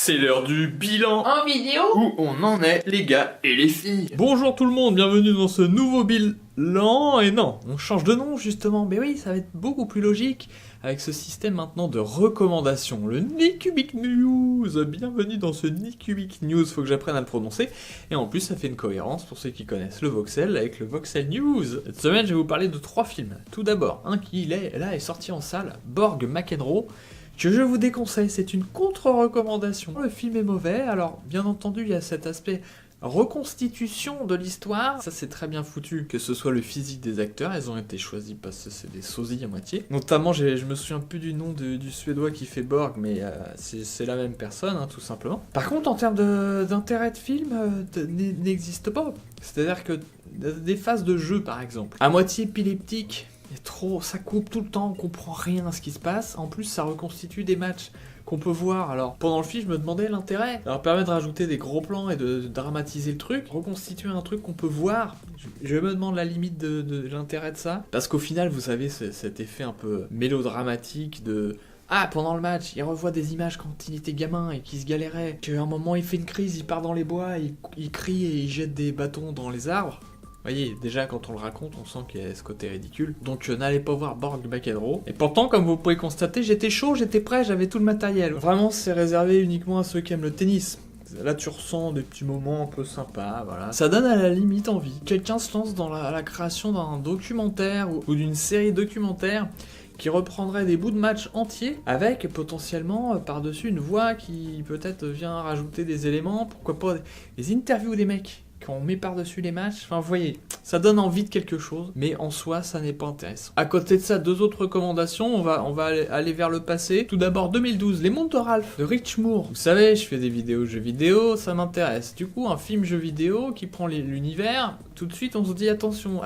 C'est l'heure du bilan En vidéo. où on en est, les gars et les filles. Bonjour tout le monde, bienvenue dans ce nouveau bilan. Et non, on change de nom justement, mais oui, ça va être beaucoup plus logique avec ce système maintenant de recommandations. Le Nicubic News, bienvenue dans ce Nicubic News, faut que j'apprenne à le prononcer. Et en plus, ça fait une cohérence pour ceux qui connaissent le Voxel avec le Voxel News. Cette semaine, je vais vous parler de 3 films. Tout d'abord, un qui est sorti en salle, Borg McEnroe, que je vous déconseille, c'est une contre-recommandation. Le film est mauvais, alors bien entendu, il y a cet aspect reconstitution de l'histoire, ça c'est très bien foutu, que ce soit le physique des acteurs, ils ont été choisis parce que c'est des sosies à moitié. Notamment, je me souviens plus du nom du suédois qui fait Borg, mais c'est la même personne, hein, tout simplement. Par contre, en termes d'intérêt de film, n'existe pas. C'est-à-dire que des phases de jeu, par exemple, à moitié épileptique, ça coupe tout le temps, on comprend rien à ce qui se passe. En plus, ça reconstitue des matchs qu'on peut voir. Alors, pendant le film, je me demandais l'intérêt. Alors, permet de rajouter des gros plans et de dramatiser le truc, reconstituer un truc qu'on peut voir. Je me demande la limite de l'intérêt de ça. Parce qu'au final, vous savez, cet effet un peu mélodramatique de... Ah, pendant le match, il revoit des images quand il était gamin et qu'il se galérait. Qu'à un moment, il fait une crise, il part dans les bois, il crie et il jette des bâtons dans les arbres. Vous voyez, déjà quand on le raconte, on sent qu'il y a ce côté ridicule. Donc n'allez pas voir Borg McEnroe. Et pourtant, comme vous pouvez constater, j'étais chaud, j'étais prêt, j'avais tout le matériel. Vraiment, c'est réservé uniquement à ceux qui aiment le tennis. Là, tu ressens des petits moments un peu sympas, voilà. Ça donne à la limite envie. Quelqu'un se lance dans la création d'un documentaire ou d'une série documentaire qui reprendrait des bouts de match entiers, avec potentiellement par-dessus une voix qui peut-être vient rajouter des éléments, pourquoi pas des interviews des mecs quand on met par-dessus les matchs, enfin vous voyez, ça donne envie de quelque chose, mais en soi ça n'est pas intéressant. À côté de ça, 2 autres recommandations, on va aller vers le passé. Tout d'abord 2012, Les Mondes de Ralph, de Rich Moore. Vous savez, je fais des vidéos jeux vidéo, ça m'intéresse. Du coup, un film jeu vidéo qui prend l'univers, tout de suite on se dit attention,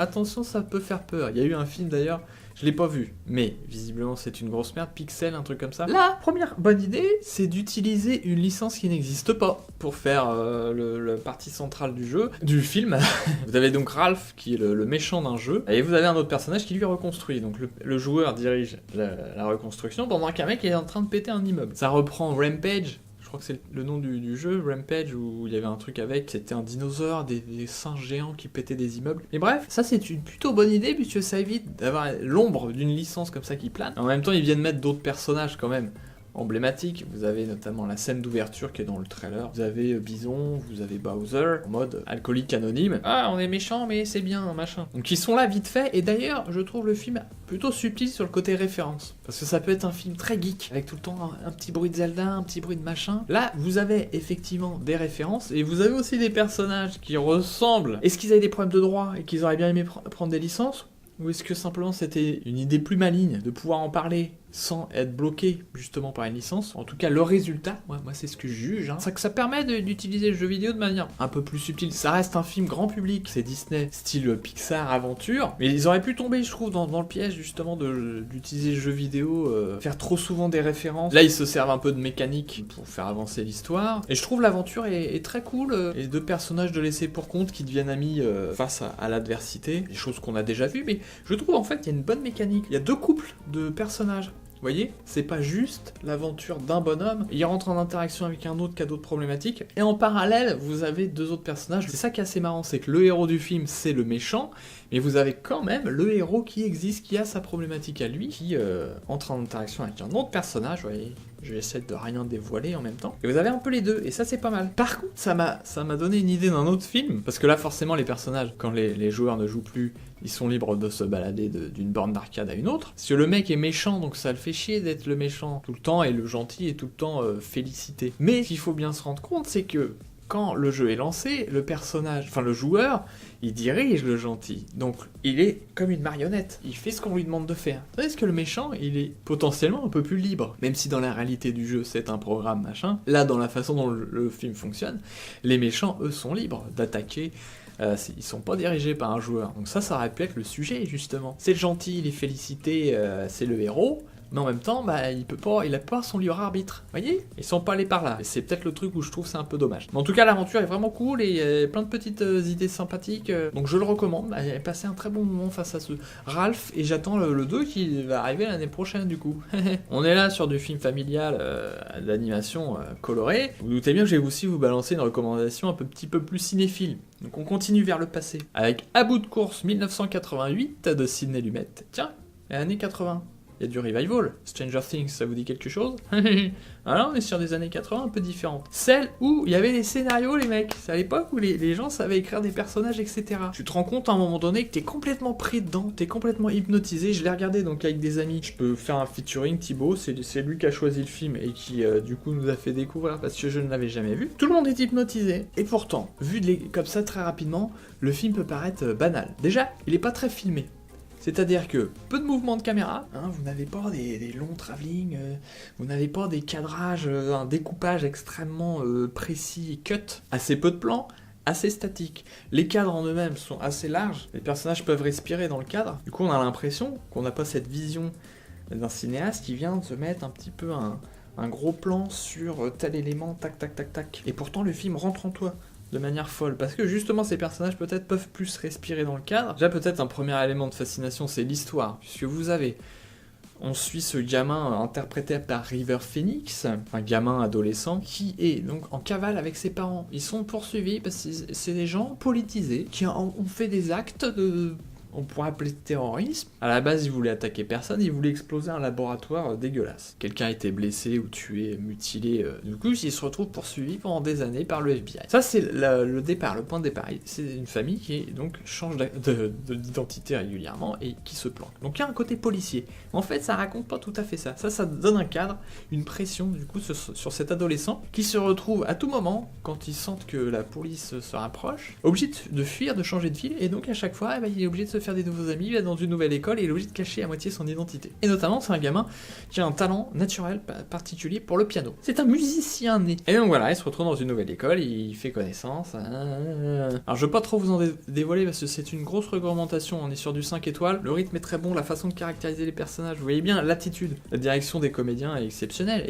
ça peut faire peur. Il y a eu un film d'ailleurs, je l'ai pas vu, mais visiblement c'est une grosse merde, Pixel, un truc comme ça. La première bonne idée, c'est d'utiliser une licence qui n'existe pas pour faire le partie centrale du film. Vous avez donc Ralph qui est le méchant d'un jeu, et vous avez un autre personnage qui lui reconstruit. Donc le joueur dirige la reconstruction pendant qu'un mec est en train de péter un immeuble. Ça reprend Rampage. Je crois que c'est le nom du jeu, Rampage, où il y avait un truc avec, c'était un dinosaure, des singes géants qui pétaient des immeubles. Et bref, ça c'est une plutôt bonne idée, puisque ça évite d'avoir l'ombre d'une licence comme ça qui plane. En même temps, ils viennent mettre d'autres personnages quand même emblématiques. Vous avez notamment la scène d'ouverture qui est dans le trailer. Vous avez Bison, vous avez Bowser, en mode alcoolique anonyme. Ah, on est méchant, mais c'est bien, machin. Donc ils sont là vite fait, et d'ailleurs, je trouve le film plutôt subtil sur le côté référence. Parce que ça peut être un film très geek, avec tout le temps un petit bruit de Zelda, un petit bruit de machin. Là, vous avez effectivement des références, et vous avez aussi des personnages qui ressemblent. Est-ce qu'ils avaient des problèmes de droit, et qu'ils auraient bien aimé prendre des licences ? Ou est-ce que simplement c'était une idée plus maligne de pouvoir en parler sans être bloqué justement par une licence? En tout cas, le résultat, moi c'est ce que je juge, hein, c'est que ça permet d'utiliser le jeu vidéo de manière un peu plus subtile. Ça reste un film grand public, c'est Disney, style Pixar aventure, mais ils auraient pu tomber, je trouve, dans le piège justement d'utiliser le jeu vidéo, faire trop souvent des références. Là, ils se servent un peu de mécanique pour faire avancer l'histoire, et je trouve l'aventure est très cool, et 2 personnages de laisser pour compte qui deviennent amis face à l'adversité, des choses qu'on a déjà vues, mais je trouve en fait qu'il y a une bonne mécanique. Il y a 2 couples de personnages. Vous voyez, c'est pas juste l'aventure d'un bonhomme, il rentre en interaction avec un autre qui a d'autres problématiques, et en parallèle, vous avez 2 autres personnages. C'est ça qui est assez marrant, c'est que le héros du film, c'est le méchant, mais vous avez quand même le héros qui existe, qui a sa problématique à lui, qui entre en interaction avec un autre personnage, vous voyez. Je vais essayer de rien dévoiler en même temps. Et vous avez un peu les 2, et ça c'est pas mal. Par contre, ça m'a donné une idée d'un autre film, parce que là forcément les personnages, quand les joueurs ne jouent plus, ils sont libres de se balader d'une borne d'arcade à une autre. Parce que le mec est méchant, donc ça le fait chier d'être le méchant tout le temps, et le gentil est tout le temps félicité. Mais ce qu'il faut bien se rendre compte, c'est que quand le jeu est lancé, le personnage, enfin le joueur, il dirige le gentil. Donc il est comme une marionnette. Il fait ce qu'on lui demande de faire. Tandis que le méchant, il est potentiellement un peu plus libre. Même si dans la réalité du jeu, c'est un programme machin. Là, dans la façon dont le film fonctionne, les méchants, eux, sont libres d'attaquer. Ils sont pas dirigés par un joueur. Donc ça aurait pu être le sujet, justement. C'est le gentil, il est félicité, c'est le héros. mais en même temps, bah, il a pas son libre arbitre. Vous voyez? Ils sont pas allés par là. Et c'est peut-être le truc où je trouve c'est un peu dommage. Mais en tout cas, l'aventure est vraiment cool et il y a plein de petites idées sympathiques. Donc je le recommande. J'ai passé un très bon moment face à ce Ralph et j'attends le 2 qui va arriver l'année prochaine du coup. On est là sur du film familial d'animation colorée. Vous doutez bien que je vais aussi vous balancer une recommandation un petit peu plus cinéphile. Donc on continue vers le passé avec À bout de course 1988 de Sidney Lumet. Tiens, années 80. Il y a du revival. Stranger Things, ça vous dit quelque chose? Voilà, on est sur des années 80 un peu différentes. Celle où il y avait des scénarios, les mecs. C'est à l'époque où les gens savaient écrire des personnages, etc. Tu te rends compte à un moment donné que t'es complètement pris dedans, t'es complètement hypnotisé. Je l'ai regardé donc avec des amis. Je peux faire un featuring, Thibaut, c'est lui qui a choisi le film et qui du coup nous a fait découvrir parce que je ne l'avais jamais vu. Tout le monde est hypnotisé. Et pourtant, vu comme ça très rapidement, le film peut paraître banal. Déjà, il est pas très filmé. C'est-à-dire que peu de mouvements de caméra, hein, vous n'avez pas des longs travelling, vous n'avez pas des cadrages, un découpage extrêmement précis et cut, assez peu de plans, assez statique. Les cadres en eux-mêmes sont assez larges, les personnages peuvent respirer dans le cadre, du coup on a l'impression qu'on n'a pas cette vision d'un cinéaste qui vient de se mettre un petit peu un gros plan sur tel élément, tac tac tac tac. Et pourtant le film rentre en toi de manière folle, parce que justement ces personnages peut-être peuvent plus respirer dans le cadre. Déjà peut-être un premier élément de fascination c'est l'histoire, puisque on suit ce gamin interprété par River Phoenix, un gamin adolescent, qui est donc en cavale avec ses parents. Ils sont poursuivis parce que c'est des gens politisés qui ont fait des actes on pourrait appeler terrorisme. À la base, ils voulaient attaquer personne, ils voulaient exploser un laboratoire dégueulasse. Quelqu'un a été blessé ou tué, mutilé. Du coup, ils se retrouvent poursuivis pendant des années par le FBI. Ça, c'est le départ, le point de départ. C'est une famille qui donc change d'identité régulièrement et qui se planque. Donc il y a un côté policier. En fait, ça raconte pas tout à fait ça. Ça donne un cadre, une pression du coup sur cet adolescent qui se retrouve à tout moment, quand ils sentent que la police se rapproche, obligé de fuir, de changer de ville, et donc à chaque fois, il est obligé de se faire des nouveaux amis, il va dans une nouvelle école et il est obligé de cacher à moitié son identité. Et notamment, c'est un gamin qui a un talent naturel particulier pour le piano. C'est un musicien né. Et donc voilà, il se retrouve dans une nouvelle école, il fait connaissance. Alors je veux pas trop vous en dévoiler parce que c'est une grosse réglementation, on est sur du 5 étoiles, le rythme est très bon, la façon de caractériser les personnages, vous voyez bien l'attitude. La direction des comédiens est exceptionnelle,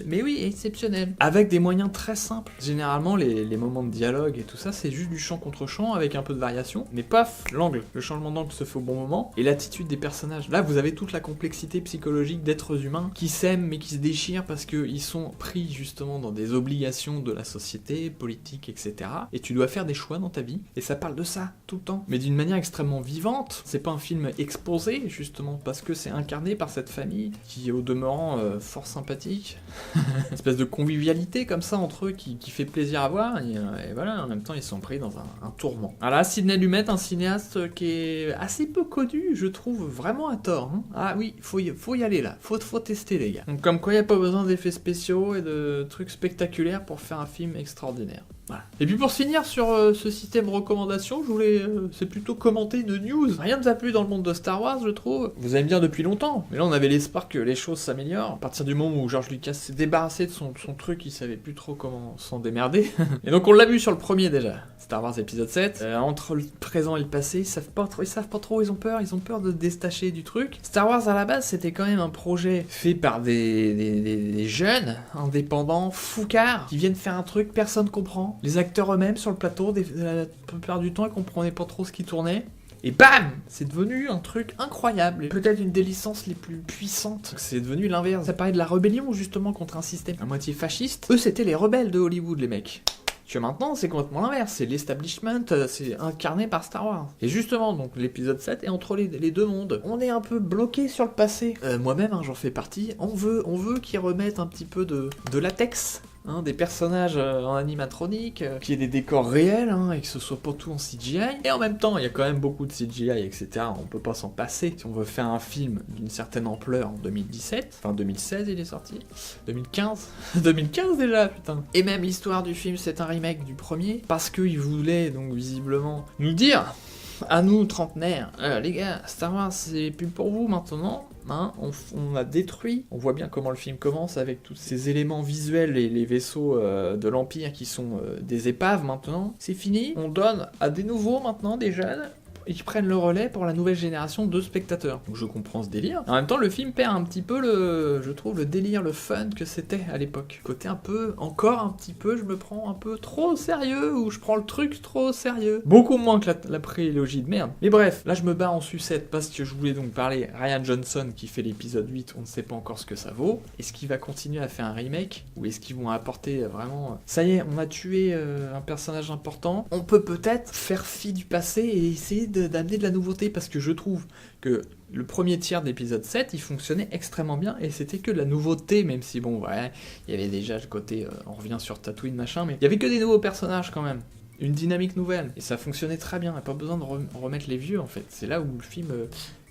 mais oui, exceptionnelle. Avec des moyens très simples. Généralement, les moments de dialogue et tout ça, c'est juste du chant contre chant avec un peu de variation, mais paf, l'angle, le changement d'angle se fait au bon moment, et l'attitude des personnages. Là, vous avez toute la complexité psychologique d'êtres humains qui s'aiment mais qui se déchirent parce qu'ils sont pris justement dans des obligations de la société, politique, etc. Et tu dois faire des choix dans ta vie, et ça parle de ça tout le temps, mais d'une manière extrêmement vivante. C'est pas un film exposé, justement, parce que c'est incarné par cette famille qui est au demeurant fort sympathique. Une espèce de convivialité comme ça entre eux qui fait plaisir à voir, et voilà, en même temps ils sont pris dans un tourment. Alors là, Sidney Lumet, un cinéaste qui est assez peu connu, je trouve, vraiment à tort. Hein. Ah oui, faut y aller là, faut tester les gars. Donc comme quoi il n'y a pas besoin d'effets spéciaux et de trucs spectaculaires pour faire un film extraordinaire. Voilà. Et puis pour se finir sur ce système recommandation, je voulais, c'est plutôt commenter une news. Rien ne va plus dans le monde de Star Wars, je trouve. Vous aimez bien depuis longtemps, mais là on avait l'espoir que les choses s'améliorent. À partir du moment où George Lucas s'est débarrassé de son truc, il savait plus trop comment s'en démerder. Et donc on l'a vu sur le premier déjà, Star Wars épisode 7. Entre le présent et le passé, ils savent pas trop, ils ont peur de se détacher du truc. Star Wars à la base, c'était quand même un projet fait par des jeunes, indépendants, foucards, qui viennent faire un truc, personne comprend. Les acteurs eux-mêmes sur le plateau, la plupart du temps, ils comprenaient pas trop ce qui tournait. Et bam, c'est devenu un truc incroyable. Et peut-être une des licences les plus puissantes. C'est devenu l'inverse. Ça parlait de la rébellion, justement, contre un système à moitié fasciste. Eux, c'était les rebelles de Hollywood, les mecs. Que maintenant, c'est complètement l'inverse. C'est l'establishment, c'est incarné par Star Wars. Et justement, donc, l'épisode 7 est entre les deux mondes. On est un peu bloqué sur le passé. Moi-même, j'en fais partie. On veut qu'ils remettent un petit peu de latex. Hein, des personnages en animatronique, qu'il y ait des décors réels, hein, et que ce soit pas tout en CGI. Et en même temps, il y a quand même beaucoup de CGI, etc. On peut pas s'en passer. Si on veut faire un film d'une certaine ampleur en 2017, enfin 2016 il est sorti, 2015, 2015 déjà, putain. Et même l'histoire du film, c'est un remake du premier, parce qu'il voulait donc visiblement nous dire, à nous trentenaires, les gars, Star Wars c'est plus pour vous maintenant. Hein, on a détruit, on voit bien comment le film commence avec tous ces éléments visuels et les vaisseaux de l'Empire qui sont des épaves maintenant. C'est fini, on donne à des nouveaux maintenant, des jeunes, ils prennent le relais pour la nouvelle génération de spectateurs. Donc je comprends ce délire. En même temps, le film perd un petit peu je trouve, le délire, le fun que c'était à l'époque. Côté un peu, encore un petit peu, je me prends un peu trop au sérieux, ou je prends le truc trop au sérieux. Beaucoup moins que la prélogie de merde. Mais bref, là je me barre en sucette parce que je voulais donc parler Rian Johnson qui fait l'épisode 8, on ne sait pas encore ce que ça vaut. Est-ce qu'il va continuer à faire un remake, ou est-ce qu'ils vont apporter vraiment... Ça y est, on a tué un personnage important, on peut peut-être faire fi du passé et essayer d'amener de la nouveauté, parce que je trouve que le premier tiers de l'épisode 7, il fonctionnait extrêmement bien, et c'était que de la nouveauté, même si bon, ouais, il y avait déjà le côté, on revient sur Tatooine, machin, mais il y avait que des nouveaux personnages quand même. Une dynamique nouvelle, et ça fonctionnait très bien, il n'y a pas besoin de remettre les vieux en fait, c'est là où le film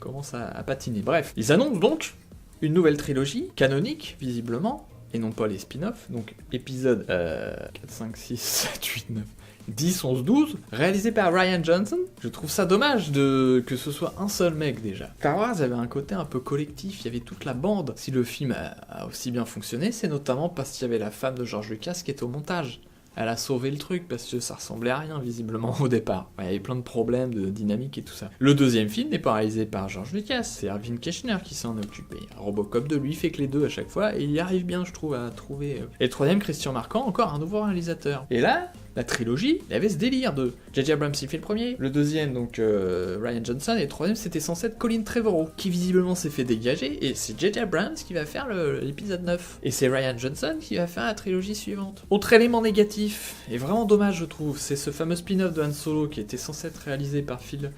commence à patiner. Bref, ils annoncent donc une nouvelle trilogie, canonique, visiblement, et non pas les spin-offs, donc épisode 4, 5, 6, 7, 8, 9... 10, 11, 12, réalisé par Rian Johnson. Je trouve ça dommage que ce soit un seul mec déjà. Star Wars avait un côté un peu collectif, il y avait toute la bande. Si le film a aussi bien fonctionné, c'est notamment parce qu'il y avait la femme de George Lucas qui était au montage. Elle a sauvé le truc parce que ça ressemblait à rien visiblement au départ. Il y avait plein de problèmes de dynamique et tout ça. Le deuxième film n'est pas réalisé par George Lucas, c'est Irvin Kershner qui s'en est occupé. Robocop 2 lui fait que les deux à chaque fois et il y arrive bien je trouve à trouver... Et le troisième, Christian Marquand, encore un nouveau réalisateur. Et là, la trilogie, il y avait ce délire de J.J. Abrams il fait le premier, le deuxième donc Rian Johnson, et le troisième c'était censé être Colin Trevorrow, qui visiblement s'est fait dégager, et c'est J.J. Abrams qui va faire l'épisode 9. Et c'est Rian Johnson qui va faire la trilogie suivante. Autre élément négatif, et vraiment dommage je trouve, c'est ce fameux spin-off de Han Solo qui était censé être réalisé par Phil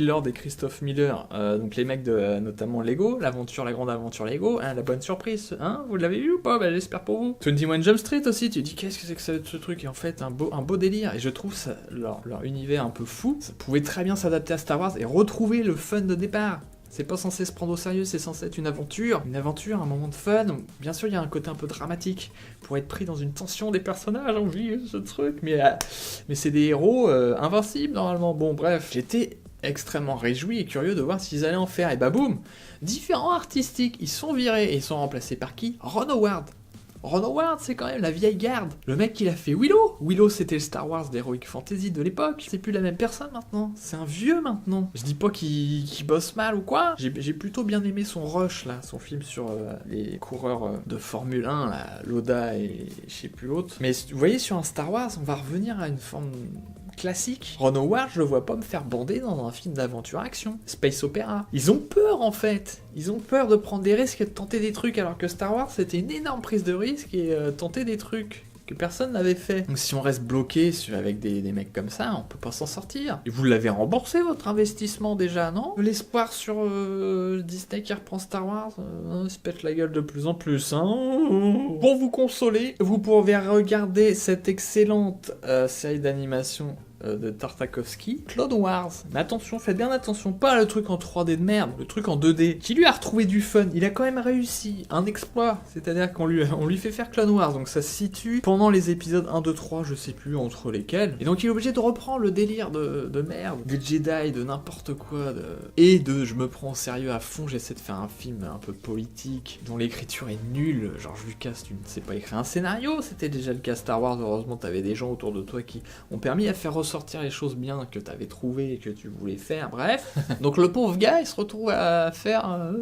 Lord et Christophe Miller, donc les mecs de notamment Lego, la grande aventure Lego, hein, la bonne surprise, hein, vous l'avez vu ou pas? Bah j'espère pour vous. 21 Jump Street aussi, tu dis qu'est-ce que c'est que ce truc, et en fait un beau délire, et je trouve ça, leur univers un peu fou, ça pouvait très bien s'adapter à Star Wars et retrouver le fun de départ. C'est pas censé se prendre au sérieux, c'est censé être une aventure, un moment de fun. Bien sûr, il y a un côté un peu dramatique pour être pris dans une tension des personnages, on vit ce truc, mais c'est des héros invincibles normalement. Bon, bref, j'étais extrêmement réjoui et curieux de voir s'ils allaient en faire, et bah boum, différents artistiques, ils sont virés et ils sont remplacés par qui? Ron Howard. Ron Howard, c'est quand même la vieille garde. Le mec qui l'a fait Willow. Willow, c'était le Star Wars d'Heroic Fantasy de l'époque. C'est plus la même personne maintenant. C'est un vieux maintenant. Je dis pas qu'il bosse mal ou quoi. J'ai plutôt bien aimé son Rush, là, son film sur les coureurs de Formule 1, là, Loda et je sais plus l'autre. Mais vous voyez, sur un Star Wars, on va revenir à une forme classique. Ron Howard, je le vois pas me faire bander dans un film d'aventure-action. Space opéra. Ils ont peur, en fait. Ils ont peur de prendre des risques et de tenter des trucs, alors que Star Wars, c'était une énorme prise de risque et tenter des trucs que personne n'avait fait. Donc si on reste bloqué avec des mecs comme ça, on peut pas s'en sortir. Et vous l'avez remboursé votre investissement déjà, non? L'espoir sur Disney qui reprend Star Wars se pète la gueule de plus en plus, hein. Pour vous consoler, vous pourrez regarder cette excellente série d'animation de Tartakovsky, Clone Wars. Mais attention, faites bien attention, pas le truc en 3D de merde, le truc en 2D, qui lui a retrouvé du fun. Il a quand même réussi un exploit, c'est-à-dire qu'on lui fait faire Clone Wars, donc ça se situe pendant les épisodes 1, 2, 3, je sais plus entre lesquels, et donc il est obligé de reprendre le délire de merde, des Jedi, de n'importe quoi, je me prends au sérieux à fond, j'essaie de faire un film un peu politique, dont l'écriture est nulle. George Lucas, tu ne sais pas écrire un scénario, c'était déjà le cas Star Wars, heureusement t'avais des gens autour de toi qui ont permis à faire sortir les choses bien que t'avais trouvées et que tu voulais faire, bref. Donc le pauvre gars, il se retrouve à faire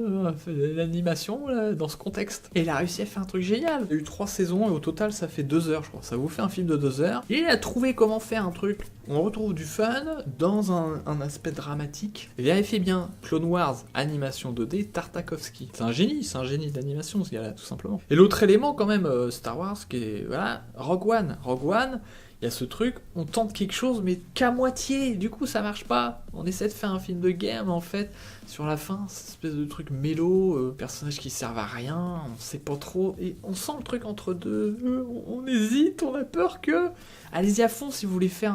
l'animation là, dans ce contexte. Et il a réussi à faire un truc génial. Il y a eu 3 saisons et au total ça fait 2 heures, je crois. Ça vous fait un film de 2 heures. Et il a trouvé comment faire un truc. On retrouve du fun dans un aspect dramatique. Vérifiez bien, Clone Wars, animation 2D, Tartakovsky. C'est un génie d'animation ce gars-là, tout simplement. Et l'autre élément quand même, Star Wars, qui est, voilà, Rogue One. Il y a ce truc, on tente quelque chose, mais qu'à moitié, du coup ça marche pas. On essaie de faire un film de guerre, mais en fait, sur la fin, cette espèce de truc mélo, personnages qui servent à rien, on sait pas trop, et on sent le truc entre deux, on hésite, on a peur que... Allez-y à fond si vous voulez faire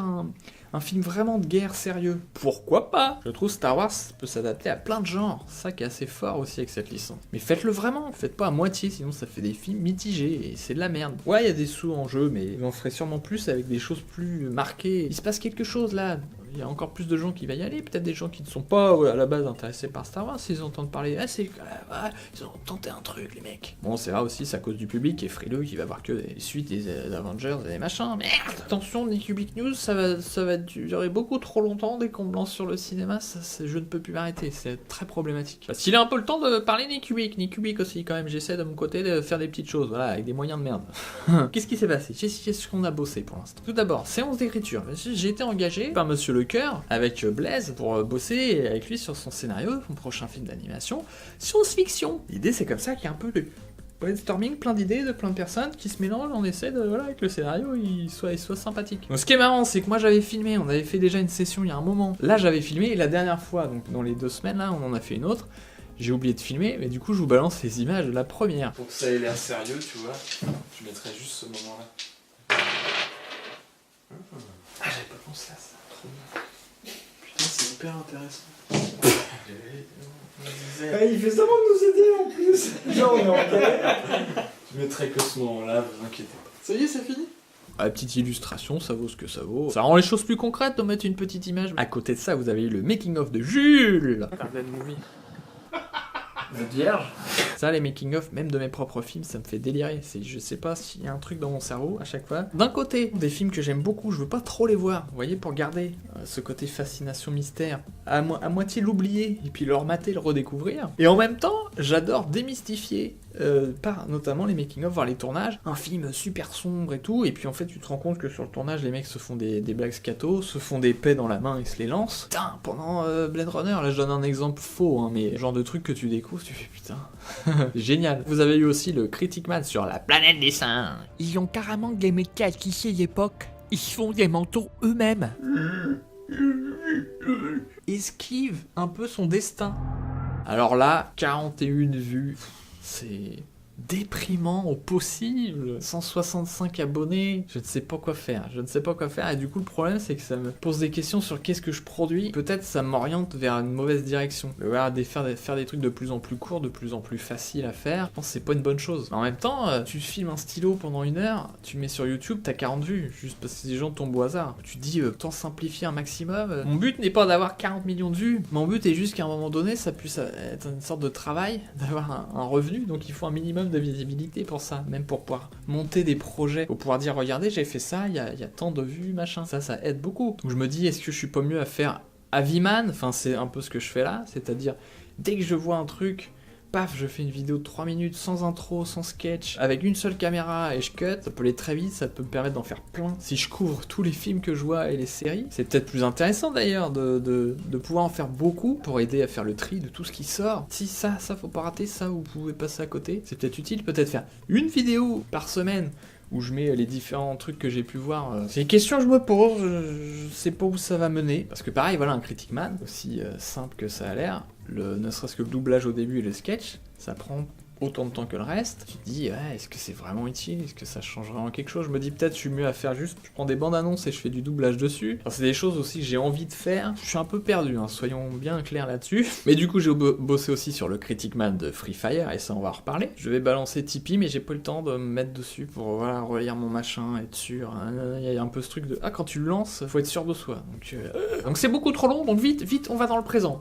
un film vraiment de guerre sérieux. Pourquoi pas? Je trouve Star Wars peut s'adapter à plein de genres, c'est ça qui est assez fort aussi avec cette licence. Mais faites-le vraiment, faites pas à moitié, sinon ça fait des films mitigés, et c'est de la merde. Ouais, il y a des sous en jeu, mais on ferait sûrement plus avec des choses plus marquées. Il se passe quelque chose là, Il y a encore plus de gens qui vont y aller, peut-être des gens qui ne sont pas à la base intéressés par Star Wars, s'ils entendent parler, ils ont tenté un truc les mecs. Bon c'est vrai aussi, c'est à cause du public qui est frileux, qui va voir que des suites des Avengers et des machins, merde. Attention, Nick Cubic News, ça va durer beaucoup trop longtemps, dès qu'on me lance sur le cinéma, je ne peux plus m'arrêter, c'est très problématique. Parce qu'il a un peu le temps de parler Nick Cubic aussi quand même, j'essaie de mon côté de faire des petites choses, voilà, avec des moyens de merde. Qu'est-ce qui s'est passé? Qu'est-ce qu'on a bossé pour l'instant? Tout d'abord, séance d'écriture. J'ai été engagé par Monsieur Lecoeur avec Blaise pour bosser avec lui sur son scénario, son prochain film d'animation, science-fiction. L'idée c'est comme ça qu'il y a un peu de brainstorming, plein d'idées de plein de personnes qui se mélangent, on essaie de, voilà, avec le scénario, il soit sympathique. Donc ce qui est marrant, c'est que moi j'avais filmé, on avait fait déjà une session il y a un moment. Là j'avais filmé, et la dernière fois, donc dans les 2 semaines là, on en a fait une autre. J'ai oublié de filmer, mais du coup je vous balance les images de la première. Pour que ça ait l'air sérieux, tu vois, je mettrais juste ce moment-là. Ah, j'avais pas pensé à ça, trop bien. Putain, c'est hyper intéressant. Il fait semblant de nous aider en plus. Genre, on est en galère. Je mettrai que ce moment-là, vous inquiétez pas. Ça y est, c'est fini? La petite illustration, ça vaut ce que ça vaut. Ça rend les choses plus concrètes de mettre une petite image. À côté de ça, vous avez eu le making-of de Jules. Garden Movie. Vous êtes vierge? Ça, les making-of, même de mes propres films, ça me fait délirer. Je sais pas s'il y a un truc dans mon cerveau à chaque fois. D'un côté, des films que j'aime beaucoup, je veux pas trop les voir. Vous voyez, pour garder ce côté fascination mystère, à moitié l'oublier, et puis le remater, le redécouvrir. Et en même temps, j'adore démystifier, par notamment les making-of, voir les tournages. Un film super sombre et tout, et puis en fait, tu te rends compte que sur le tournage, les mecs se font des blagues scato, se font des paix dans la main et se les lancent. Putain, pendant Blade Runner, là je donne un exemple faux, hein, mais genre de truc que tu découvres, tu fais putain. Génial. Vous avez eu aussi le Critic Man sur la planète des singes. Ils ont carrément des métiers à cliché d'époque. Ils font des manteaux eux-mêmes. Esquive un peu son destin. Alors là, 41 vues, c'est déprimant au possible. 165 abonnés, je ne sais pas quoi faire. Et du coup, le problème, c'est que ça me pose des questions sur qu'est-ce que je produis. Peut-être ça m'oriente vers une mauvaise direction. Faire des trucs de plus en plus courts, de plus en plus faciles à faire, je pense que c'est pas une bonne chose. Mais en même temps, tu filmes un stylo pendant 1 heure, tu mets sur YouTube, t'as 40 vues, juste parce que les gens tombent au hasard. Tu te dis, autant simplifier un maximum. Mon but n'est pas d'avoir 40 millions de vues. Mon but est juste qu'à un moment donné, ça puisse être une sorte de travail, d'avoir un revenu. Donc il faut un minimum de visibilité pour ça, même pour pouvoir monter des projets, pour pouvoir dire regardez j'ai fait ça, il y a tant de vues, machin, ça aide beaucoup. Donc je me dis est-ce que je suis pas mieux à faire Aviman, enfin c'est un peu ce que je fais là, c'est-à-dire dès que je vois un truc, paf, je fais une vidéo de 3 minutes sans intro, sans sketch, avec une seule caméra et je cut, ça peut aller très vite, ça peut me permettre d'en faire plein. Si je couvre tous les films que je vois et les séries, c'est peut-être plus intéressant d'ailleurs de pouvoir en faire beaucoup pour aider à faire le tri de tout ce qui sort. Si ça faut pas rater, ça vous pouvez passer à côté, c'est peut-être utile, peut-être faire une vidéo par semaine où je mets les différents trucs que j'ai pu voir. C'est une question que je me pose, je sais pas où ça va mener. Parce que pareil, voilà, un Critic Man, aussi simple que ça a l'air, ne serait-ce que le doublage au début et le sketch, ça prend autant de temps que le reste. Tu te dis, ouais, est-ce que c'est vraiment utile? Est-ce que ça change vraiment quelque chose? Je me dis peut-être je suis mieux à faire juste, je prends des bandes annonces et je fais du doublage dessus. Alors, c'est des choses aussi que j'ai envie de faire. Je suis un peu perdu, hein, soyons bien clairs là-dessus. Mais du coup, j'ai bossé aussi sur le Critic Man de Free Fire et ça, on va en reparler. Je vais balancer Tipeee, mais j'ai pas eu le temps de me mettre dessus pour voilà, relire mon machin, être sûr. Il y a un peu ce truc de quand tu le lances, faut être sûr de soi. Donc c'est beaucoup trop long, donc vite, on va dans le présent.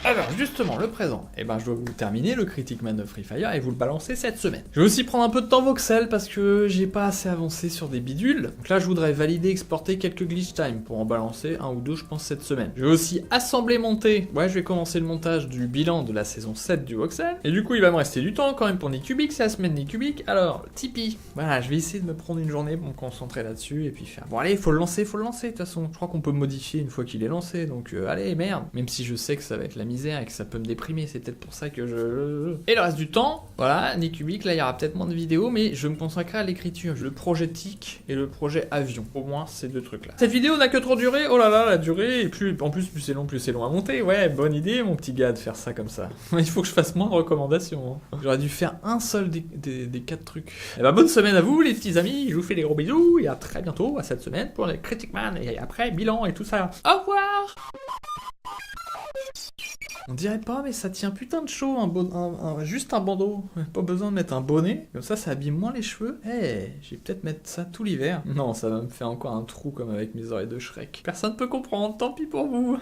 Alors justement, le présent, je dois vous terminer le Critic Man de Free Fire et vous le balancer cette semaine. Je vais aussi prendre un peu de temps voxel parce que j'ai pas assez avancé sur des bidules. Donc là, je voudrais valider, exporter quelques glitch time pour en balancer 1 ou 2, je pense, cette semaine. Je vais aussi assembler, monter. Ouais, je vais commencer le montage du bilan de la saison 7 du voxel. Et du coup, il va me rester du temps quand même pour Nick Cubic, c'est la semaine Nick Cubic. Alors, Tipeee. Voilà, je vais essayer de me prendre une journée pour me concentrer là-dessus et puis faire. Bon, allez, faut le lancer, de toute façon. Je crois qu'on peut modifier une fois qu'il est lancé, donc allez, merde. Même si je sais que ça va être la misère et que ça peut me déprimer, c'est peut-être pour ça que Et le reste du temps, voilà, Nick Cubic, là il y aura peut-être moins de vidéos, mais je vais me consacrer à l'écriture, le projet TIC et le projet avion, au moins ces 2 trucs là. Cette vidéo n'a que trop duré, oh là là, la durée, et en plus plus c'est long à monter, ouais, bonne idée mon petit gars de faire ça comme ça. Il faut que je fasse moins de recommandations, hein. J'aurais dû faire un seul des 4 trucs. Et bonne semaine à vous les petits amis, je vous fais des gros bisous, et à très bientôt, à cette semaine, pour les Critic Man, et après bilan et tout ça. Au revoir. On dirait pas, mais ça tient putain de chaud, juste un bandeau. Pas besoin de mettre un bonnet, comme ça abîme moins les cheveux. Je vais peut-être mettre ça tout l'hiver. Non, ça va me faire encore un trou comme avec mes oreilles de Shrek. Personne peut comprendre, tant pis pour vous.